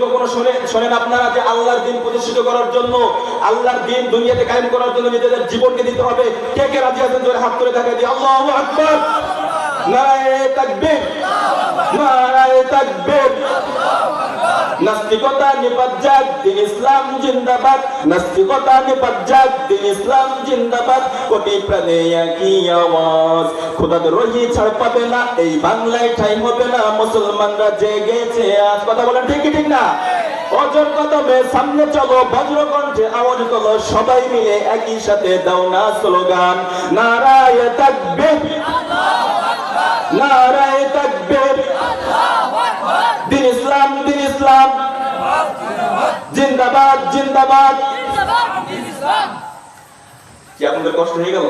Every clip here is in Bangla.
কখনো শোনেন আপনারা যে আল্লাহর দ্বীন প্রতিষ্ঠিত করার জন্য, আল্লাহর দ্বীন দুনিয়াতে কায়েম করার জন্য নিজেদের জীবনকে দিতে হবে? কে কে রাজি আছেন? জোরে হাত তুলে দেখাই দিই। আল্লাহু আকবার, নারায়ে তাকবীর, নারায়ে তাকবীর। নাস্তিকতা নিপাত যাক, দ্বীন ইসলাম জিন্দাবাদ। নাস্তিকতা নিপাত যাক, দ্বীন ইসলাম জিন্দাবাদ। কোটি প্রাণে একই আওয়াজ, খোদাদ্রোহী ছাড় পাবে না, এই বাংলায় ঠাঁই হবে না। মুসলমানরা জেগেছে আজ। কথা বলেন ঠিক কি ঠিক না? অজর কদমে সামনে চলো, বজ্র কণ্ঠে আওয়াজ তোলো, সবাই মিলে একই সাথে দাও না স্লোগান, নারায়ে তাকবীর, নারায়ে তাকবীর। দ্বীন ইসলাম, দ্বীন ইসলাম জিন্দাবাদ, জিন্দাবাদ। কি আপনাদের কষ্ট হয়ে গেল?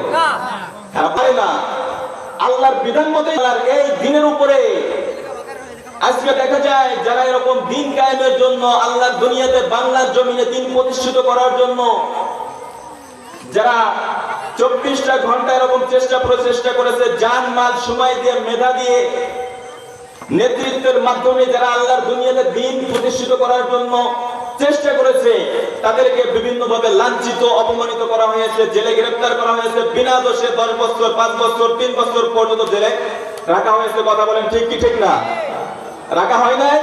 না, আল্লাহর বিধান মতে আল্লাহর এই দ্বীনের উপরে আজকে দেখা যায় যারা এরকম দ্বীন কায়েমের জন্য, আল্লাহর দুনিয়াতে বাংলার জমিনে দ্বীন প্রতিষ্ঠিত করার জন্য যারা 24টা ঘন্টা এরকম প্রচেষ্টা করেছে, জান মাল সময় দিয়ে, মেধা দিয়ে, নেতৃত্বের মাধ্যমে যারা আল্লাহর দুনিয়াতে দ্বীন প্রতিষ্ঠিত করার জন্য চেষ্টা করেছে, তাদেরকে বিভিন্নভাবে লাঞ্ছিত, অপমানিত করা হয়েছে, জেলে গ্রেফতার করা হয়েছে, বিনা দোষে 10 বছর, 5 বছর, 3 বছর পর্যন্ত জেলে রাখা হয়েছে। কথা বলেন ঠিক কি ঠিক না? রাখা হয় নাই?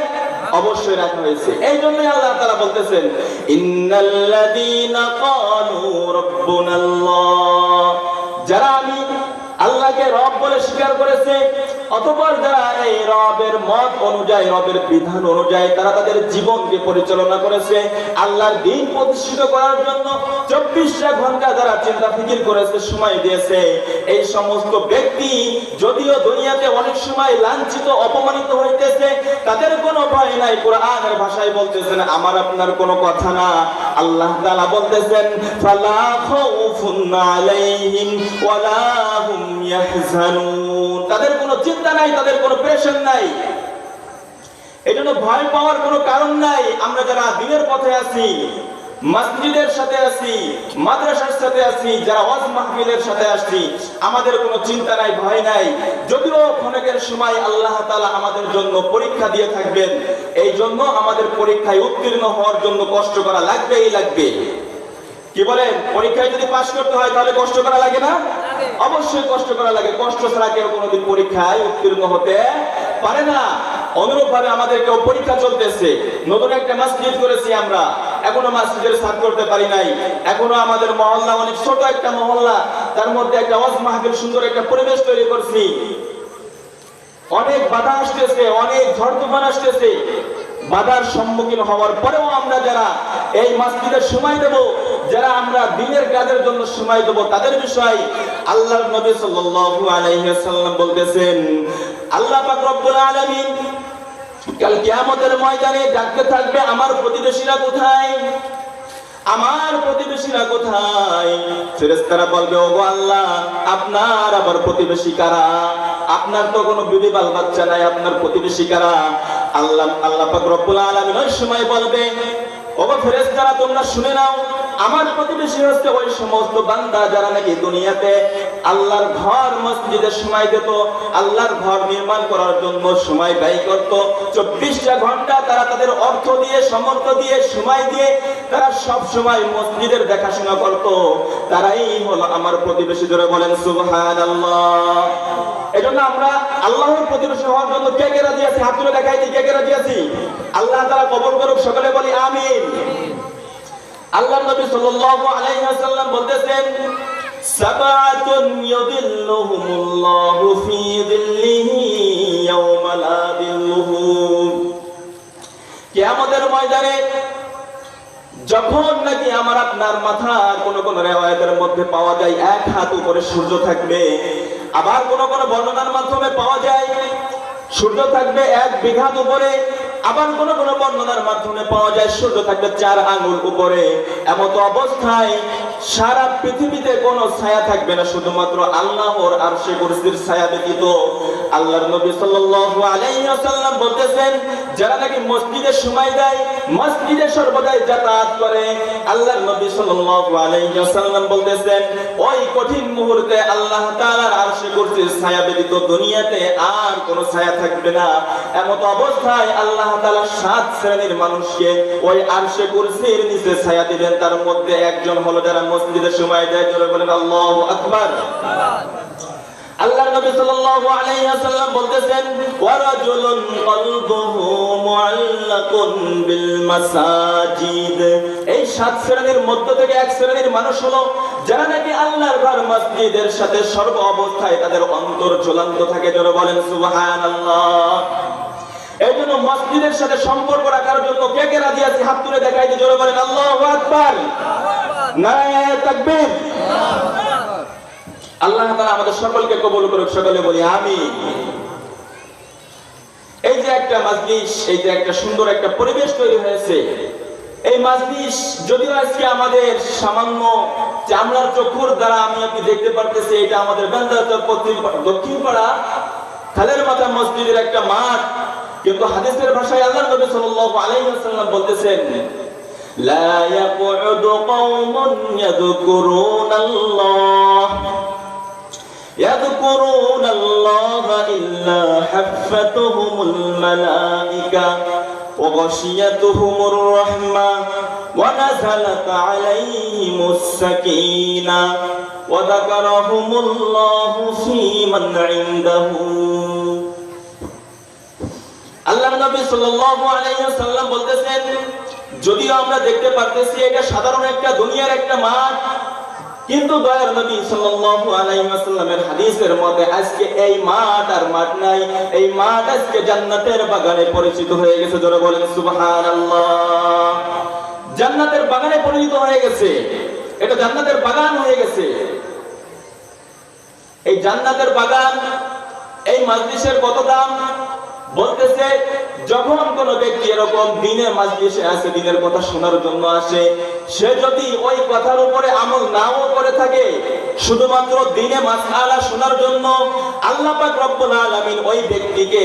অবশ্যই রাখা হয়েছে। এই জন্যই আল্লাহ তাআলা বলতেছেন, ইন্নাল্লাযীনা ক্বালু রাব্বুনাল্লাহ, যারা আমি আল্লাহকে রব বলে স্বীকার করেছে, অতঃপর যারা এই রবের মত অনুযায়ী, রবের বিধান অনুযায়ী তারা তাদের জীবনকে পরিচালনা করেছে, আল্লাহর দ্বীন প্রতিষ্ঠিত করার জন্য 24টা ঘন্টা যারা চিন্তা ফিকির করেছে, সময় দিয়েছে, এই সমস্ত ব্যক্তি যদিও দুনিয়াতে অনেক সময় লাঞ্ছিত, অপমানিত হইতেছে, তাদের কোনো ভয় নাই। কোরআনের ভাষায় বলতেছেন, আমার আপনার কোনো কথা না। আল্লাহ তাআলা বলতেছেন, ফালা খাউফুন আলাইহিম ওয়ালা হুম ইয়াহজানুন, তাদের কোনো চিন্তা নাই, তাদের কোনো প্রেশার নাই, এজন্য ভয় পাওয়ার কোনো কারণ নাই। আমরা যারা দ্বীনের পথে আছি, মসজিদের সাথে আছি, মাদ্রাসার সাথে আছি, যারা ওয়াজ মাহফিলের সাথে আসছি, আমাদের কোনো চিন্তা নাই, ভয় নাই। যদিও ক্ষণিকের সময় আল্লাহ তাআলা আমাদের জন্য পরীক্ষা দিয়ে থাকবেন, এই জন্য আমাদের পরীক্ষায় উত্তীর্ণ হওয়ার জন্য কষ্ট করা লাগবেই লাগবে। কি বলেন? পরীক্ষায় যদি পাস করতে হয় তাহলে কষ্ট করা লাগে না? অবশ্যই কষ্ট করা লাগে। কষ্ট ছাড়া কেউ কোনোদিন পরীক্ষায় উত্তীর্ণ হতে পারে না। অনুরূপ ভাবে আমাদের কেউ পরীক্ষা চলতেছে, নতুন একটা মসজিদ করেছি আমরা, এখনো মসজিদের সাথ করতে পারি নাই, এখনো আমাদের মহল্লা অনেক ছোট একটা মহল্লা, তার মধ্যে একটা ওয়াজ মাহফিল, সুন্দর একটা পরিবেশ তৈরি করছি। অনেক বাধা আসতেছে, অনেক ঝড় তুফান আসতেছে, বাধার সম্মুখীন হওয়ার পরেও আমরা যারা এই মসজিদের সময় দেব, যারা আমরা দ্বীনের কাজের জন্য সময় দেব, তাদের বিষয় আল্লাহর নবী সাল্লাল্লাহু আলাইহি ওয়াসাল্লাম বলতেছেন, আল্লাহ পাক রব্বুল আলামিন কাল কিয়ামতের ময়দানে ডাকতে থাকবে, আমার প্রতিবেশীরা কোথায়, আমার প্রতিবেশীরা কোথায়? ফেরেশতারা বলবে, ওগো আল্লাহ, আপনার আবার প্রতিবেশী কারা? আপনার তো কোনো বিবি বাল বাচ্চা নাই, আপনার প্রতিবেশী কারা? আল্লাহ পাক রব্বুল আলামিন ওই সময় বলবে, ওগো ফেরেশতারা, তোমরা শুনে নাও, আমার প্রতিবেশী হচ্ছে ওই সমস্ত বান্দা যারা নাকি দুনিয়াতে আল্লাহর ঘর মসজিদে সময় দিত, আল্লাহর ঘর নির্মাণ করার জন্য সময় ব্যয় করত। 24টা ঘন্টা তারা তাদের অর্থ দিয়ে, সমর্থ দিয়ে, সময় দিয়ে তারা সব সময় মসজিদের দেখাশোনা করত। তারাই হলো আমার প্রতিবেশী। জোরে বলেন সুবহানাল্লাহ। এজন্য আমরা আল্লাহর প্রতিবেশী হওয়ার জন্য কে কে রাজি আছি? হাত তুলে দেখাই দিই, কে কে রাজি আছি? আল্লাহ তাআলা কবুল করুক, সকলে বলি আমিন। আল্লাহর নবী সাল্লাল্লাহু আলাইহি ওয়াসাল্লাম বলতেছেন, সাবাতুন ইউদিল্লুহুমুল্লাহু ফি যিল্লিহি ইয়াওমা লা যিল্লুহু, কিয়ামতের ময়দানে যখন নাকি আমার আপনার মাথার কোন কোন রিওয়ায়াতের মধ্যে পাওয়া যায় 1 হাত উপরে সূর্য থাকবে, আবার কোন কোন বর্ণনার মাধ্যমে পাওয়া যায় সূর্য থাকবে 1 বিঘা উপরে, আবার কোন কোন বর্ণনার মাধ্যমে পাওয়া যায় সূর্য থাকবে 4 আঙ্গুল উপরে। এমত অবস্থায় সারা পৃথিবীতে কোনো ছায়া থাকবে না, শুধুমাত্র আল্লাহর আরশে কুরসির ছায়া ব্যতীত। আল্লাহর নবী সাল্লাল্লাহু আলাইহি ওয়াসাল্লাম বলতেছেন, যারা নাকি মসজিদে সময় দেয়, মসজিদে সর্বদাই যাতায়াত করে, আল্লাহর নবী সাল্লাল্লাহু আলাইহি ওয়াসাল্লাম বলতেছেন, ওই কঠিন মুহূর্তে আল্লাহ তাআলার আরশে কুরসির ছায়া ব্যতীত দুনিয়াতে আর কোনো ছায়া থাকবে না। এমত অবস্থায় আল্লাহ আল্লাহ তাআলা 7 শ্রেণীর মানুষকে ওই আরশে কুরসির নিচে ছায়া দিবেন। তার মধ্যে একজন হলো যারা মসজিদে সময় দেয়। জোরে বলেন আল্লাহু আকবার। আল্লাহর নবী সাল্লাল্লাহু আলাইহি ওয়াসাল্লাম বলতেছেন, ওয়া রাজুলুন কলবুহু মুআল্লাকুন বিল মাসাজিদ। এই 7 শ্রেণীর মধ্য থেকে এক শ্রেণীর মানুষ হলো যারা নাকি আল্লাহর ঘর মসজিদের সাথে সর্ব অবস্থায় তাদের অন্তর ঝুলন্ত থাকে। জোরে বলেন সুবহানাল্লাহ। এই জন্য মসজিদের সাথে সম্পর্ক রাখার জন্য কে কে রাজি আছে হাত তুলে দেখাই দিয়ে জোরে বলেন আল্লাহু আকবার। নারায়ে তাকবীর। আল্লাহ তাআলা আমাদের সকলকে কবুল করুক, সকলে বলি আমিন। এই যে একটা মাজলিস, এই যে একটা সুন্দর একটা পরিবেশ তৈরি হয়েছে, এই মাজলিস যদিও আজকে আমাদের সামান্য চামড়ার চক্ষুর দ্বারা আমি আপনি দেখতে পারতেছি, এটা আমাদের বেন্দাচর দক্ষিণ পাড়া খালের মাথা মসজিদের একটা মাঠ, কিন্তু হাদিসের ভাষায় আল্লাহর নবী সাল্লাল্লাহু আলাইহি ওয়াসাল্লাম বলতেছেন, লা ইয়াকুদু কওমুন يذكرون الله إلا حفتهم الملائكة وغشيتهم الرحمة ونزلت عليهم السكينة وذكرهم الله في من عنده। আল্লাহর নবী সাল্লাল্লাহু আলাইহি ওয়াসাল্লাম বলতেছেন, যদিও আমরা দেখতে পারতেছি এটা সাধারণ একটা দুনিয়ার একটা মাঠ, কিন্তু দয়ার নবী সাল্লাল্লাহু আলাইহি ওয়াসাল্লামের হাদিসের মতে আজকে এই মাঠ আর মাঠ নাই, এই মাঠ আজকে জান্নাতের বাগানে পরিচিত হয়ে গেছে। জোরে বলেন সুবহানাল্লাহ। জান্নাতের বাগানে পরিণত হয়ে গেছে, এটা জান্নাতের বাগান হয়ে গেছে। এই জান্নাতের বাগান, এই মাজলিসের কত দাম বলতেছে, যখন কোন ব্যক্তি এরকম দিনের মাজলিসে আসে, দিনের কথা শোনার জন্য আসে, সে যদি ওই কথার উপরে আমল নাও করে থাকে, শুধুমাত্র দিনে মাসআলা শোনার জন্য, আল্লাহ পাক রব্বুল আলামিন ওই ব্যক্তিকে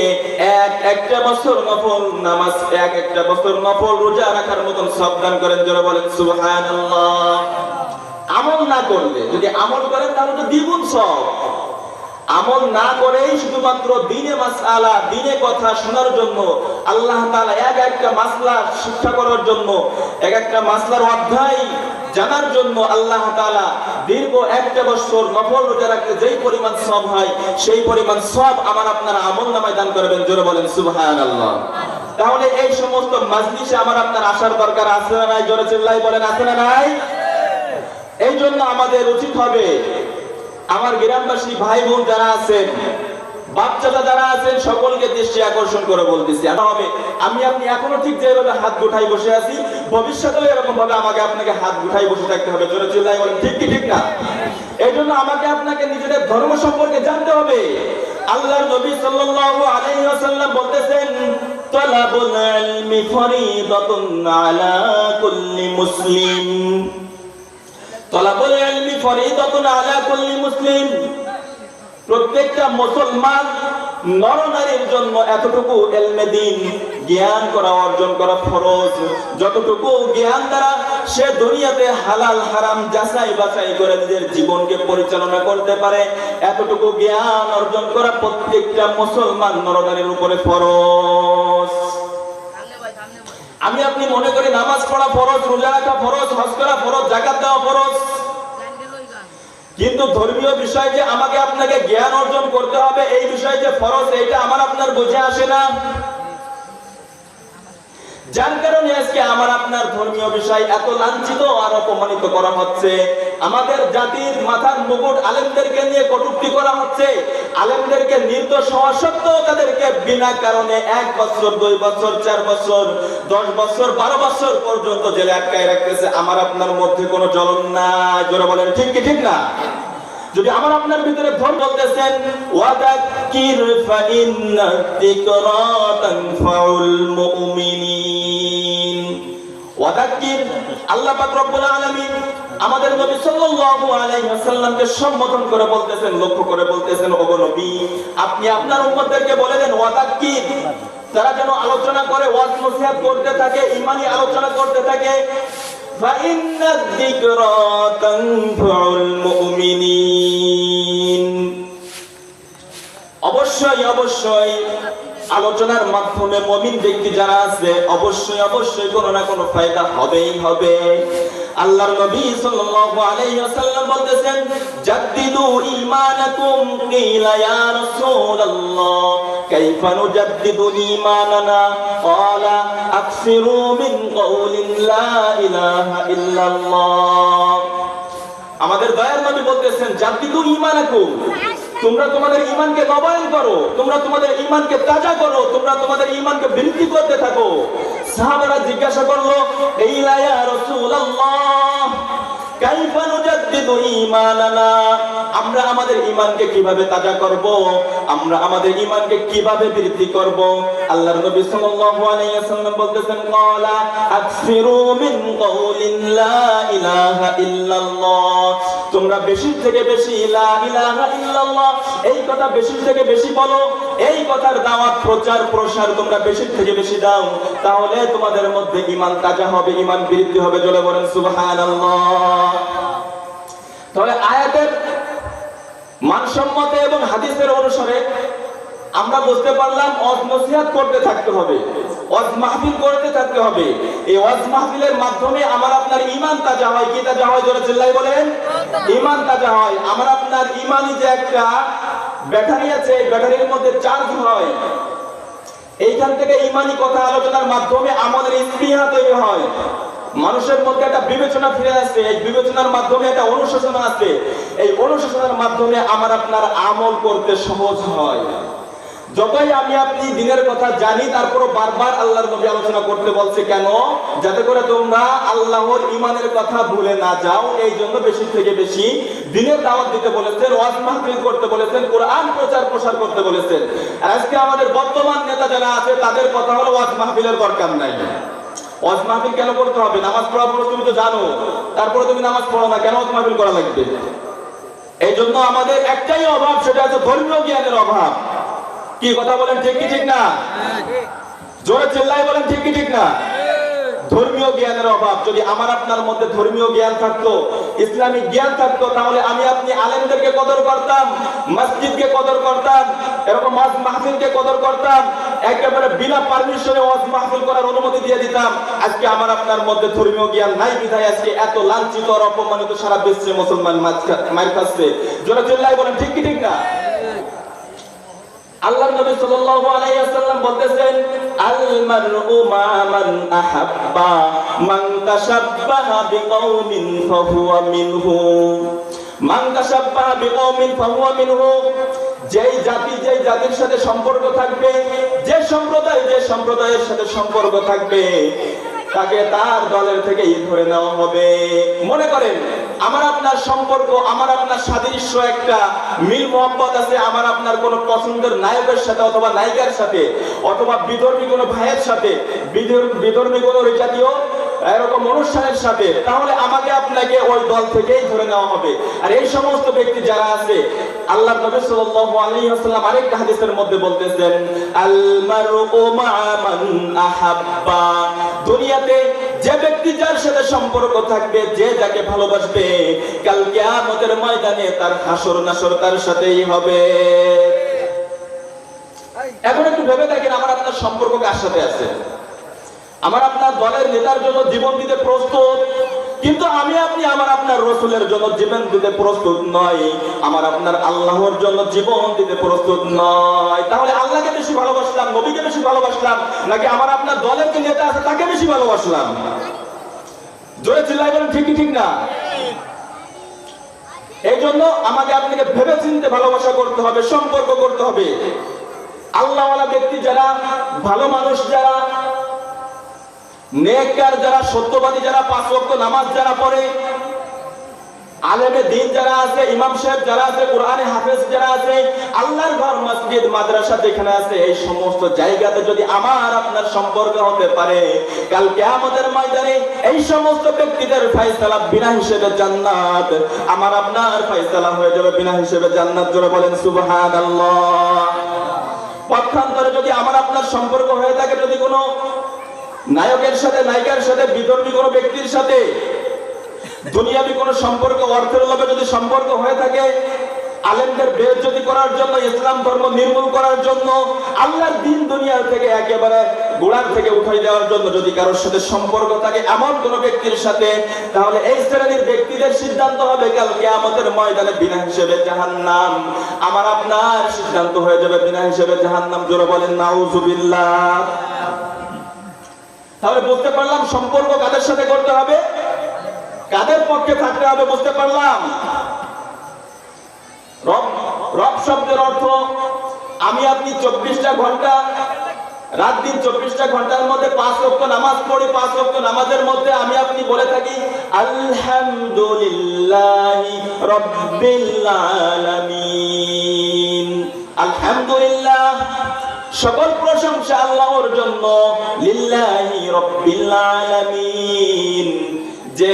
একটা বছর নফল নামাজ, একটা বছর নফল রোজা রাখার মতন সওয়াব দান করেন। জোরে বলেন সুবহানাল্লাহ। আমল না করলে, যদি আমল করেন তাহলে তো দ্বিগুণ সওয়াব। আমল না করেই শুধুমাত্র দিনে মাসআলা, দিনে কথা শোনার জন্য আল্লাহ তাআলা একটা মাসলা শিক্ষা করার জন্য, একটা মাসলার অধ্যায় জানার জন্য আল্লাহ তাআলা দীর্ঘ একটা বছর নফল রোজা রাখলে যেই পরিমাণ সওয়াব হয়, সেই পরিমাণ সওয়াব আমার আপনার আমলনামায় দান করবেন। জোরে বলেন সুবহানাল্লাহ। তাহলে এই সমস্ত মাজলিসে আমার আপনার আসার দরকার আছে না নাই? জোরে চিল্লাই বলেন আছে না নাই? এই জন্য আমাদের উচিত হবে, আমার গ্রামবাসী ভাই বোন যারা আছেন, বাচ্চারা যারা আছেন, সকলকে দৃষ্টি আকর্ষণ করে বলতেছি, আমি আপনি এখনো ঠিক যেভাবে হাত গুঠাই বসে আছি, ভবিষ্যতেও এরকম ভাবে আমাকে আপনাকে হাত গুঠাই বসে থাকতে হবে। জোরে চিল্লাই বলেন ঠিক কি ঠিক না? এই জন্য আমাকে আপনাকে নিজেদের ধর্ম সম্পর্কে জানতে হবে। আল্লাহর নবী সাল্লাল্লাহু আলাইহি ওয়াসাল্লাম বলতেছেন, তালাবুল ইলমি ফরিদাতুন আলা কুল্লি মুসলিম। তালাবুল ইলমি ফরিদাতুন আলা কুল্লি মুসলিম। প্রত্যেকটা মুসলমান নরনারীর জন্য এতটুকু ইলমে দ্বীন জ্ঞান করা, অর্জন করা ফরজ। যতটুকু জ্ঞান দ্বারা সে দুনিয়াতে হালাল হারাম যাচাই বাছাই করে নিজের জীবনকে পরিচালনা করতে পারে, এতটুকু জ্ঞান অর্জন করা প্রত্যেকটা মুসলমান নরনারীর উপরে ফরজ। আমি আপনি মনে করি নামাজ পড়া ফরজ, রোজা রাখা ফরজ, হজ করা ফরজ, যাকাত দেওয়া ফরজ, কিন্তু ধর্মীয় বিষয় যে আমাকে আপনাকে জ্ঞান অর্জন করতে হবে, এই বিষয় যে ফরজ, এটা আমার আপনার বুঝে আসে না। যার কারণে আজকে আমার আপনার ধর্মীয় বিষয় এত লাঞ্ছিত আর অপমানিত করা হচ্ছে। আমাদের জাতির মাথার মুকুট আলেমদেরকে নিয়ে কটূক্তি করা হচ্ছে। আলেমদেরকে নির্দোষ হওয়া সত্ত্বেও তাদেরকে বিনা কারণে 1 বছর, 2 বছর, 4 বছর, 10 বছর, 12 বছর পর্যন্ত জেলে আটকায় রাখতেছে। আমার আপনার মধ্যে কোনো জ্বলন নাই। জোরে বলেন ঠিক কি ঠিক না? যদি আমার আপনার ভিতরে ধর্ম বলতেছেন, ওয়াদাক্কির ফাইন্না যিকরা তানফাউল মুমিনিন। ওয়াদাক্কির, আল্লাহ পাক রব্বুল আলামিন আমাদের নবী সাল্লাল্লাহু আলাইহি ওয়াসাল্লামকে সম্বোধন করে বলতেছেন, লক্ষ্য করে বলতেছেন, ওগো নবী, আপনি আপনার উম্মতদেরকে বলে দেন ওয়াদাক্কির, তারা যেন আলোচনা করে, ওয়াজ নসিহত করতে থাকে, ঈমানি আলোচনা করতে থাকে। ফাইন্না যিকরা তানফাউল মুমিনিন। অবশ্যই অবশ্যই আলোচনার মাধ্যমে মুমিন ব্যক্তি যারা আছে অবশ্যই অবশ্যই কোনো না কোনো ফায়দা হবেই হবে। আল্লাহর নবী সাল্লাল্লাহু আলাইহি ওয়াসাল্লাম বলতেছেন, জাদ্দিদু ঈমানাকুম, কিলা ইয়া রাসূলুল্লাহ কাইফা নুজাদ্দিদু ঈমানানা, ক্বালা আকসিরু মিন কওলি লা ইলাহা ইল্লাল্লাহ। আমাদের দয়ার নবী বলতেছেন, জাদ্দিদু ঈমানাকুম, তোমরা তোমাদের ঈমানকে নবায়ন করো, তোমরা তোমাদের ঈমানকে তাজা করো, তোমরা তোমাদের ঈমানকে বৃদ্ধি করতে থাকো। সাহাবারা জিজ্ঞাসা করলো, ইলা ইয়া রাসূলুল্লাহ কাইফা নুজাদ্দিদু ঈমানানা, আমরা আমাদের ঈমানকে কিভাবে তাজা করব, আমরা আমাদের ঈমানকে কিভাবে বৃদ্ধি করব? আল্লাহর নবী সাল্লাল্লাহু আলাইহি ওয়াসাল্লাম বলতেছেন, ক্বালা আকসিরু মিন কওলি লা ইলাহা ইল্লাল্লাহ, তোমরা বেশি থেকে বেশি লা ইলাহা ইল্লাল্লাহ এই কথা বেশি থেকে বেশি বলো, এই কথার দাওয়াত প্রচার প্রসার তোমরা বেশি থেকে বেশি দাও, তাহলে তোমাদের মধ্যে ঈমান তাজা হবে, ঈমান বৃদ্ধি হবে। জোরে বলেন সুবহানাল্লাহ। তাহলে আয়াতের মানসম্মত এবং হাদিসের অনুসারে আমরা বুঝতে পারলাম ওয়াজ নসিহত করতে থাকতে হবে, ওয়াজ মাহফিল করতে থাকতে হবে। এই ওয়াজ মাহফিলের মাধ্যমে আমার আপনার ঈমান তাজা হয়। কি তাজা হয়? জোরে চিল্লাই বলেন, ঈমান তাজা হয়। আমার আপনার ঈমানি যে একটা ব্যাটারি আছে, এই ব্যাটারির মধ্যে চার্জ হয়। এইখান থেকে ঈমানি কথা আলোচনার মাধ্যমে আমাদের স্পৃহা তৈরি হয়, মানুষের মধ্যে একটা বিবেচনা ফিরে আসে, এই বিবেচনার মাধ্যমে একটা অনুশোচনা আসে, এই অনুশোচনার মাধ্যমে আমার আপনার আমল করতে সহজ হয়। যতই আমি আপনি দিনের কথা জানি, তারপরও বারবার আল্লাহর নবী আলোচনা করতে বলছে কেন? যাতে করে তোমরা আল্লাহর ঈমানের কথা ভুলে না যাও। এই জন্য বেশি থেকে বেশি দিনের দাওয়াত দিতে বলেছেন, ওয়াজ মাহফিল করতে বলেছেন, কোরআন প্রচার প্রসার করতে বলেছেন। আর আজকে আমাদের বর্তমান নেতা যারা আছে তাদের কথা হলো ওয়াজ মাহফিলের দরকার নাই। ওয়াজ মাহফিল কেন করতে হবে? নামাজ পড়া তুমি তো জানো, তারপরে তুমি নামাজ পড়ো না, কেন ওয়াজ মাহফিল করা লাগবে? এই জন্য আমাদের একটাই অভাব, সেটা হচ্ছে ধর্মীয় জ্ঞানের অভাব। কি কথা বলেন, ঠিক কি ঠিক না? জোরে চিল্লাই বলেন, ঠিক কি ঠিক না? ধর্মীয় জ্ঞানের অভাব। যদি আমার আপনার মধ্যে ধর্মীয় জ্ঞান থাকতো, ইসলামিক জ্ঞান থাকতো, তাহলে আমি আপনি আলেমদেরকে কদর করতাম, মসজিদকে কদর করতাম, এরকম ওয়াজ মাহফিলকে কদর করতাম, একেবারে বিনা পারমিশনে ওয়াজ মাহফিল করার অনুমতি দিয়ে দিতাম। আজকে আমার আপনার মধ্যে ধর্মীয় জ্ঞান নাই বিধায় আজকে এত লাঞ্ছিত আর অপমানিত সারা বিশ্বে মুসলমান মার খাচ্ছে। জোরে চিল্লাই বলেন, ঠিক কি ঠিক না? আল্লাহর নবী সাল্লাল্লাহু আলাইহি ওয়াসাল্লাম বলতেছেন, আল মারউ মা মান আহাব্বা, মান তাশাব্বাহা বিকওমিন ফাহুয়া মিনহু, মান তাশাব্বাহা বিকওমিন ফাহুয়া মিনহু। যেই জাতির সাথে সম্পর্ক থাকবে, যে সম্প্রদায়ের সাথে সম্পর্ক থাকবে, তাকে তার দলের থেকেই ধরে নেওয়া হবে। মনে করেন আমার আপনার সম্পর্ক, আমার আপনার সাদৃশ্য একটা মিল মোহাম্মত আছে আমার আপনার কোন পছন্দের নায়কের সাথে অথবা নায়িকার সাথে, অথবা বিধর্মী কোনো ভাইয়ের সাথে, বিধর্মী কোনো জাতীয় এরকম অনুষ্ঠানের সাথে, তাহলে আমাকে আপনাকে ওই দল থেকেই ধরে নেওয়া হবে। আর এই সমস্ত ব্যক্তি যারা আছে, আল্লাহর নবী সাল্লাল্লাহু আলাইহি ওয়াসাল্লাম আরেকটা হাদিসের মধ্যে বলতেছেন, আল মারউ মা মান আহাব্বা, দুনিয়াতে যে ব্যক্তি যার সাথে সম্পর্ক থাকবে, যে যাকে ভালোবাসবে, কাল কিয়ামতের ময়দানে তার হাসর নাসর তার সাথেই হবে। এখন একটু ভেবে দেখেন, আমার আপনার সম্পর্ক কার সাথে আছে? আমার আপনার দলের নেতার জন্য জীবন দিতে প্রস্তুত, কিন্তু আমি আপনি আমার আপনার রাসূলের জন্য জীবন দিতে প্রস্তুত নয়, আমার আপনার আল্লাহর জন্য জীবন দিতে প্রস্তুত নয়। তাহলে আল্লাহকে বেশি ভালোবাসলাম, নবীকে বেশি ভালোবাসলাম, নাকি আমার আপনার দলের যে নেতা আছে তাকে বেশি ভালোবাসলাম? জোরে চিল্লাই বলেন, ঠিক কি ঠিক না? এই জন্য আমাকে আপনাকে ভেবে চিন্তে ভালোবাসা করতে হবে, সম্পর্ক করতে হবে। আল্লাহওয়ালা ব্যক্তি যারা, ভালো মানুষ যারা, নেককার যারা, সত্যবাদী যারা, পাঁচ ওয়াক্ত নামাজ যারা পড়ে, আলেমে দ্বীন যারা আছে, ইমাম সাহেব যারা আছে, কোরআনে হাফেজ যারা আছে, আল্লাহর ঘর মসজিদ মাদ্রাসা যেখানে আছে, এই সমস্ত জায়গাতে যদি আমার আপনার সম্পর্ক হতে পারে, কাল কিয়ামতের ময়দানে এই সমস্ত ব্যক্তিদের ফয়সালা বিনা হিসেবে জান্নাত, আমার আপনার ফয়সালা হয়ে যাবে বিনা হিসেবে জান্নাত। জোরে বলেন সুবহানাল্লাহ। পক্ষান্তরে যদি আমার আপনার সম্পর্ক হয়ে থাকে, যদি কোনো নায়কের সাথে, নায়িকার সাথে, বিধর্মী কোনো ব্যক্তির সাথে, দুনিয়াবি কোনো সম্পর্ক, অর্থের লোভে যদি সম্পর্ক হয়ে থাকে, আলেমদের বেইজ্জতি করার জন্য, ইসলাম ধর্ম নির্মূল করার জন্য, আল্লাহর দিন দুনিয়া থেকে একেবারে গোড়ার থেকে উঠাই দেওয়ার জন্য যদি কারোর সাথে সম্পর্ক থাকে এমন কোন ব্যক্তির সাথে, তাহলে এই শ্রেণীর ব্যক্তিদের সিদ্ধান্ত হবে কাল কিয়ামতের ময়দানে বিনা হিসেবে জাহান্নাম। আমার আপনার সিদ্ধান্ত হয়ে যাবে বিনা হিসেবে জাহান্নাম। জোরে বলেন নাউজুবিল্লাহ। তাহলে বুঝতে পারলাম সম্পর্ক কাদের সাথে করতে হবে, কাদের পক্ষে থাকতে হবে বুঝতে পারলাম। রব শব্দের অর্থ আমি আপনি 24টা ঘন্টা, রাত দিন 24টা ঘন্টার মধ্যে 5 ওয়াক্ত নামাজ পড়ি। 5 ওয়াক্ত নামাজের মধ্যে আমি আপনি বলে থাকি আলহামদুলিল্লাহি রাব্বিল আলামিন। আলহামদুলিল্লাহ, সকল প্রশংসা আল্লাহর জন্য। লিল্লাহি রাব্বিল আলামিন, যে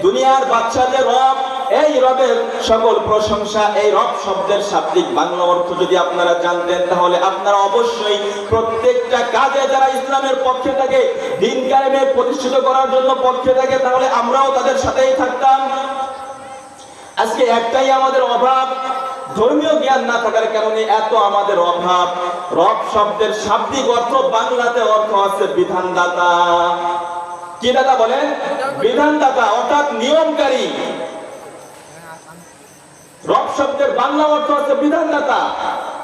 দুনিয়ার বাদশাদের রব, এই রবের সকল প্রশংসা। এই রব শব্দের শাব্দিক বাংলা অর্থ যদি আপনারা জানতেন তাহলে আপনারা অবশ্যই প্রত্যেকটা কাজে যারা ইসলামের পক্ষে থাকে, দ্বীন কায়েমে প্রতিষ্ঠিত করার জন্য পক্ষে থাকে, তাহলে আমরাও তাদের সাথেই থাকতাম। আজকে একটাই আমাদের অভাব, ধর্মীয় জ্ঞান না থাকার কারণে এত আমাদের অভাব। রব শব্দের শাব্দিক অর্থ বাংলাতে অর্থ আছে বিধানদাতা। কি দাতা বলেন? বিধানদাতা, অর্থাৎ নিয়মকারী। রব শব্দের বাংলা অর্থ হচ্ছে বিধানদাতা।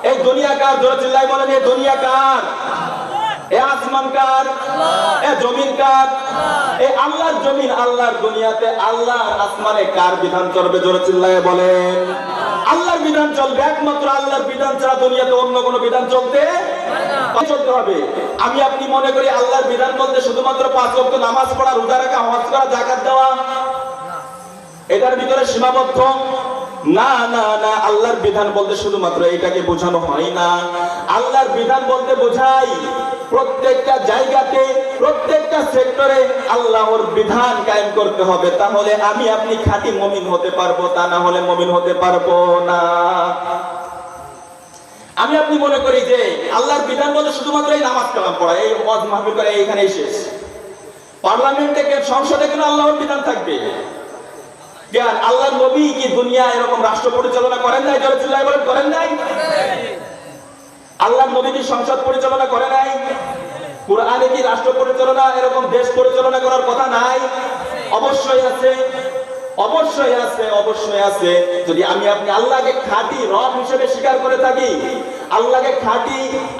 এই দুনিয়া কার? জোরে চিল্লায় বলেন, এই দুনিয়া কার? এই আসমান কার? এই জমিন কার? এই আল্লাহর জমিন, আল্লাহর দুনিয়াতে, আল্লাহর আসমানে কার বিধান চলবে? জোরে চিল্লায় বলেন আল্লাহর বিধান চলবে। একমাত্র আল্লাহর বিধান ছাড়া দুনিয়াতে অন্য কোনো বিধান চলতে হবে। আমি আপনি মনে করি আল্লাহর বিধান বলতে শুধুমাত্র 5 ওয়াক্ত নামাজ পড়া, রোজা রাখা, হজ করা, যাকাত দেওয়া, এটার ভিতরে সীমাবদ্ধ? না না না, আল্লাহর বিধান বলতে শুধুমাত্র এটাকে বোঝানো হয় না। আল্লাহর বিধান বলতে বোঝায় প্রত্যেকটা জায়গাতে, প্রত্যেকটা সেক্টরে আল্লাহর বিধান কায়েম করতে হবে। তাহলে আমি আপনি খাঁটি মুমিন হতে পারবো, তা না হলে মুমিন হতে পারবো না। আমি আপনি মনে করি যে আল্লাহর বিধান বলতে শুধুমাত্র এই নামাজ কালাম পড়া, এই ওয়াজ মাহফিল করা, এইখানেই শেষ। পার্লামেন্টে, সংসদে কেন আল্লাহর বিধান থাকবে? জ্ঞান আল্লাহর নবী কি দুনিয়া এরকম রাষ্ট্র পরিচালনা করেন নাই? জোরে চিল্লায় বলেন, করেন নাই? আল্লাহর নবী কি সংসদ পরিচালনা করে নাই? কুরআনে কি রাষ্ট্র পরিচালনা, এরকম দেশ পরিচালনা করার কথা নাই? অবশ্যই আছে, অবশ্যই আছে, অবশ্যই আছে। যদি আমি আপনি আল্লাহকে খাঁটি রব হিসেবে স্বীকার করে থাকি, আল্লাহকে খাঁটি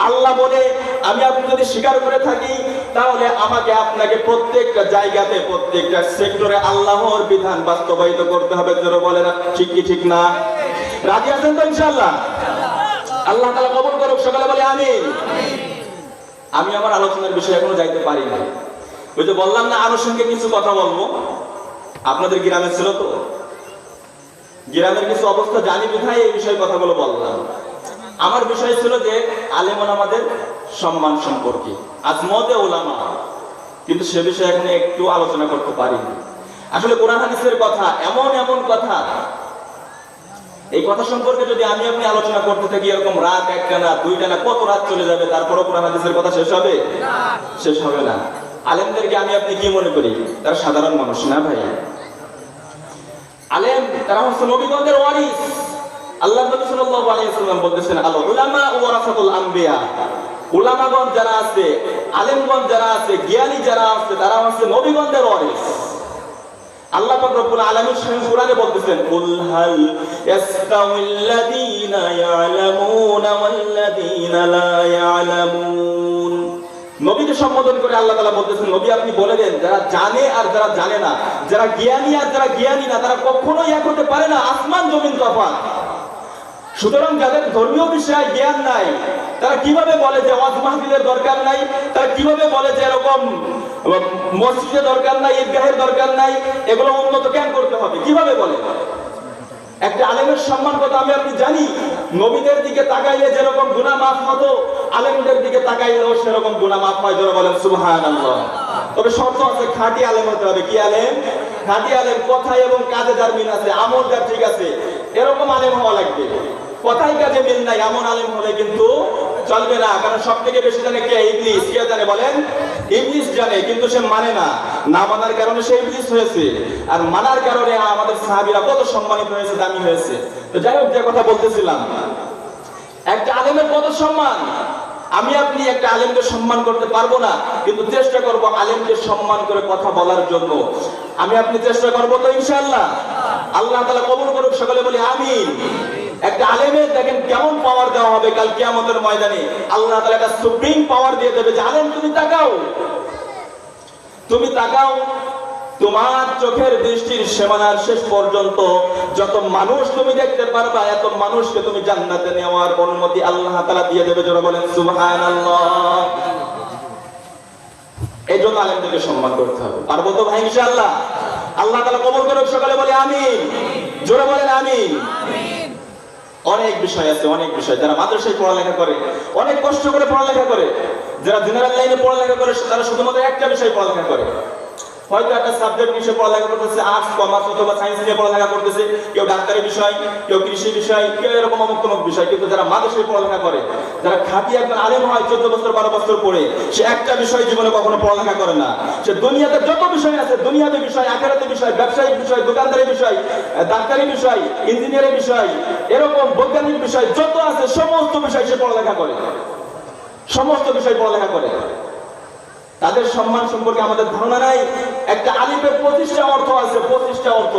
আল্লাহ বলে আমি আপনি যদি স্বীকার করে থাকি, তাহলে আমাকে আপনাকে প্রত্যেকটা জায়গাতে, প্রত্যেকটা সেক্টরে আল্লাহর বিধান বাস্তবায়িত করতে হবে। জোরে বলেন ঠিক কি ঠিক না? রাজি আছেন তো ইনশাআল্লাহ? আল্লাহ তাআলা কবুল করুক, সকলে বলে আমিন। আমি আমার আলোচনার বিষয়ে এখনো যাইতে পারি না। ওই যে বললাম না আনুষঙ্গিক কিছু কথা বলবো। আপনাদের গ্রামে ছিল তো, গ্রামের কিছু অবস্থা জানি বিধায় এই বিষয়ে কথাগুলো বললাম। আমার বিষয় ছিল যে আলেম ওলামাদের সম্মান সম্পর্কে, আজমতে ওলামা, কিন্তু সে বিষয়ে এখন একটু আলোচনা করতে পারিনি। আসলে কোরআন হাদিসের কথা, এমন এমন কথা, এই কথা সম্পর্কে যদি আমি আপনি আলোচনা করতে থাকি এরকম রাত, একটা না, দুইটা না, কত রাত চলে যাবে, তারপরও কোরআন হাদিসের কথা শেষ হবে? শেষ হবে না। আলেমদেরকে আমি আপনি কি মনে করি? তারা সাধারণ মানুষ না ভাই। আলেম তারা হচ্ছে নবীগণের ওয়ারিস। আল্লাহ নবী সাল্লাল্লাহু আলাইহি ওয়াসাল্লাম বলতেছেন আল উলামা ওয়ারাসাতুল আম্বিয়া। উলামাগণ যারা আছে, আলেমগণ যারা আছে, জ্ঞানী যারা আছে, তারা হচ্ছে নবীগণের ওয়ারিস। আল্লাহ পাক রব্বুল আলামিন স্বয়ং কোরআনে বলতেছেন কুল হাল ইয়াস্তাউিল্লাযীনা ইয়ালামুনা ওয়াল্লাযীনা লা ইয়ালামুন। নবীকে সম্বোধন করে আল্লাহ তাআলা বলতেছেন নবী আপনি বলে দেন যারা জানে আর যারা জানে না, যারা জ্ঞানী আর যারা জ্ঞানী না, তারা কখনোই এক হতে পারে না। আসমান জমিন তফাৎ। সুতরাং যাদের ধর্মীয় বিষয়ে জ্ঞান নাই, তারা কিভাবে বলে যে ওয়াজ মাহফিলের দরকার নাই? তারা কিভাবে বলে যে এরকম মসজিদের দরকার নাই, ঈদগাহের দরকার নাই? এগুলো উন্নত জ্ঞান করতে হবে, কিভাবে বলে? একটা আলেমের সম্মান কথা আমি আপনি জানি। নবীদের দিকে তাকাইলে যেরকম গুনাহ মাফ হতো, আলেমদের দিকে তাকাইলেও সেরকম গুনাহ মাফ হয়। যারা বলেন সুবহানাল্লাহ। তবে শর্ত আছে, খাঁটি আলেম হতে হবে। কি আলেম? খাঁটি আলেম, কথায় এবং কাজে যার মিল আছে, আমল যার ঠিক আছে, এরকম আলেম হওয়া লাগবে। কথায় কাজে মিল নাই এমন আলেম হলে কিন্তু চলবে না। কারণ সব থেকে বেশি জানে কে? ইবলিস। কে জানে বলেন? ইবলিস জানে, কিন্তু সে মানে না। না মানার কারণে সে ইবলিস হয়েছে, আর মানার কারণে আমাদের সাহাবীরা কত সম্মানিত হয়েছে, দামি হয়েছে। তো যাই হোক, যে কথা বলতেছিলাম, একটা আলেমের কত সম্মান। আমি আপনি একটা আলেমকে সম্মান করতে পারবো না, কিন্তু চেষ্টা করব আলেমকে সম্মান করে কথা বলার জন্য। আমি আপনি চেষ্টা করবো তো ইনশাআল্লাহ। আল্লাহ তাআলা কবুল করুক, সকলে বলি আমিন। একটা আলেমের দেখেন কেমন পাওয়ার দেওয়া হবে কাল কিয়ামতের ময়দানে। আল্লাহ তাআলা একটা সুপ্রিম পাওয়ার দিয়ে দেবে যে আলেম তুমি তাকাও, তুমি তাকাও, তোমার চোখের দৃষ্টির সীমানার শেষ পর্যন্ত যত মানুষ তুমি দেখতে পারবা, এত মানুষকে তুমি জান্নাতে নেওয়ার অনুমতি আল্লাহ তাআলা দিয়ে দেবে। যারা বলেন সুবহানাল্লাহ। এই জন্য আলেমদেরকে সম্মান করতে হবে। পারবো তো ভাই ইনশাআল্লাহ? আল্লাহ তাআলা কবুল করুক, সকলে বলে আমিন। জোরে বলেন আমিন। অনেক বিষয় আছে, অনেক বিষয়। যারা মাদ্রাসায় পড়ালেখা করে, অনেক কষ্ট করে পড়ালেখা করে, যারা জেনারেল লাইনে পড়ালেখা করে, তারা শুধুমাত্র একটা বিষয় পড়ালেখা করে। হয়তো একটা সাবজেক্ট নিয়ে পড়ালেখা করতেছে, আর্টস, কমার্স অথবা সায়েন্স নিয়ে পড়ালেখা করতেছে, কেউ ডাক্তারি বিষয়, কেউ কৃষি বিষয়, কেউ এরকম অমুক তমুক বিষয়। কিন্তু যারা মাদ্রাসায় পড়ালেখা করে, যারা খাঁটি একজন আলেম হয় 14 বছর 12 বছর পড়ে, সে একটা বিষয় জীবনে কখনো পড়ালেখা করে না। সে দুনিয়াতে যত বিষয় আছে, দুনিয়াতে বিষয়, আখিরাতে বিষয়, ব্যবসায়িক বিষয়, দোকানদারি বিষয়, ডাক্তারি বিষয়, ইঞ্জিনিয়ারিং বিষয়, এরকম বৈজ্ঞানিক বিষয় যত আছে, সমস্ত বিষয় সে পড়ালেখা করে, সমস্ত বিষয় পড়ালেখা করে। তাদের সম্মান সম্পর্কে আমাদের ধারণা নাই। একটা আলিফের 25টা অর্থ আছে, 25টা অর্থ।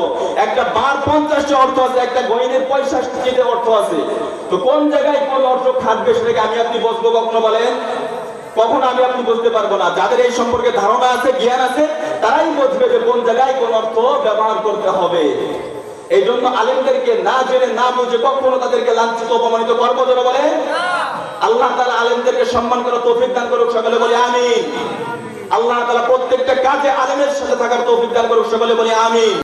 একটা বার 50টা অর্থ আছে, একটা গয়নের 65টা অর্থ আছে। তো কোন জায়গায় কোন অর্থ খাটবে সেটাকে আমি আপনি বুঝবো কখনো? বলেন, কখনো আমি আপনি বুঝতে পারবো না। যাদের এই সম্পর্কে ধারণা আছে, জ্ঞান আছে, তারাই বুঝবে যে কোন জায়গায় কোন অর্থ ব্যবহার করতে হবে। এই জন্য আলেমদেরকে না জেনে না বুঝে কখনো তাদেরকে লাঞ্ছিত অপমানিত করবো না। বলে আল্লাহ তাআলা আলেমদেরকে সম্মান করার তৌফিক দান করুক, সকলে বলি আমিন। আল্লাহ তাআলা প্রত্যেকটা কাজে আলেমের সাথে থাকার তৌফিক দান করুক, সকলে বলি আমিন।